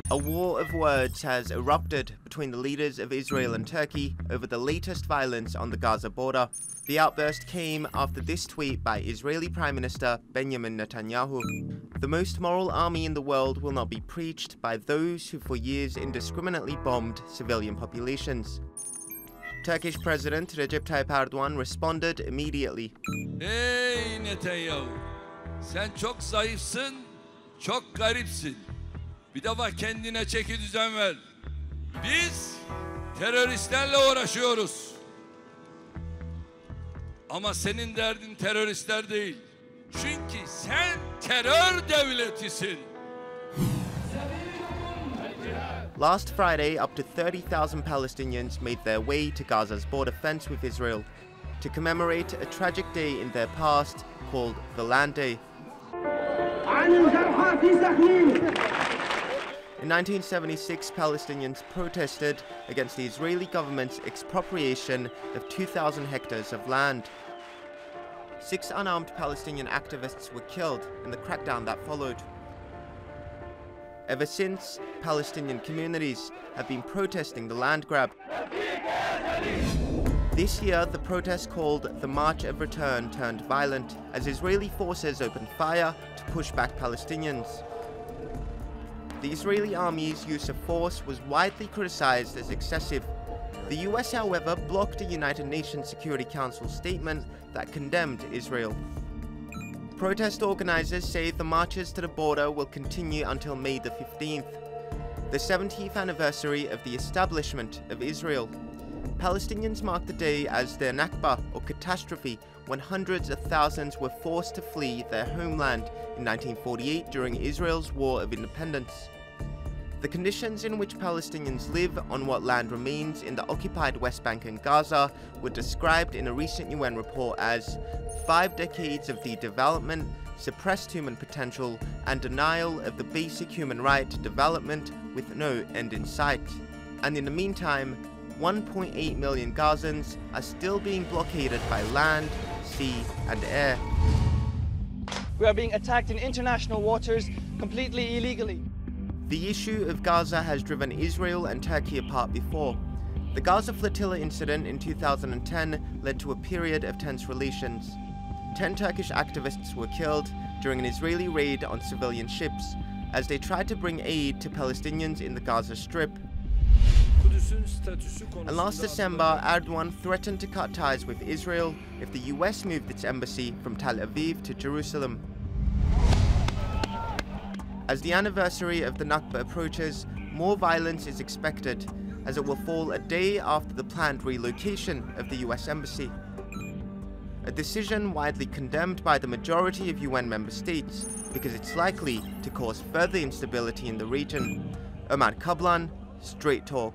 A war of words has erupted between the leaders of Israel and Turkey over the latest violence on the Gaza border. The outburst came after this tweet by Israeli Prime Minister Benjamin Netanyahu. The most moral army in the world will not be preached by those who for years indiscriminately bombed civilian populations. Turkish President Recep Tayyip Erdogan responded immediately. Ey Netanyahu, sen çok zayıfsın, çok garipsin. Bir defa kendine çeki düzen ver. Biz teröristlerle uğraşıyoruz. Ama senin derdin teröristler değil. Çünkü sen terör devletisin. Last Friday, up to 30,000 Palestinians made their way to Gaza's border fence with Israel to commemorate a tragic day in their past called the Land Day. In 1976, Palestinians protested against the Israeli government's expropriation of 2,000 hectares of land. 6 unarmed Palestinian activists were killed in the crackdown that followed. Ever since, Palestinian communities have been protesting the land grab. This year, the protest called the March of Return turned violent as Israeli forces opened fire to push back Palestinians. The Israeli army's use of force was widely criticized as excessive. The US, however, blocked a United Nations Security Council statement that condemned Israel. Protest organizers say the marches to the border will continue until May the 15th, the 70th anniversary of the establishment of Israel. Palestinians mark the day as their Nakba, or catastrophe, when hundreds of thousands were forced to flee their homeland in 1948 during Israel's War of Independence. The conditions in which Palestinians live on what land remains in the occupied West Bank and Gaza were described in a recent UN report as 5 decades of the development, suppressed human potential, and denial of the basic human right to development with no end in sight. And in the meantime, 1.8 million Gazans are still being blockaded by land, sea, and air. We are being attacked in international waters completely illegally. The issue of Gaza has driven Israel and Turkey apart before. The Gaza flotilla incident in 2010 led to a period of tense relations. 10 Turkish activists were killed during an Israeli raid on civilian ships as they tried to bring aid to Palestinians in the Gaza Strip. And last December, Erdogan threatened to cut ties with Israel if the US moved its embassy from Tel Aviv to Jerusalem. As the anniversary of the Nakba approaches, more violence is expected, as it will fall a day after the planned relocation of the US embassy. A decision widely condemned by the majority of UN member states because it's likely to cause further instability in the region. Omer Kablan, Straight Talk.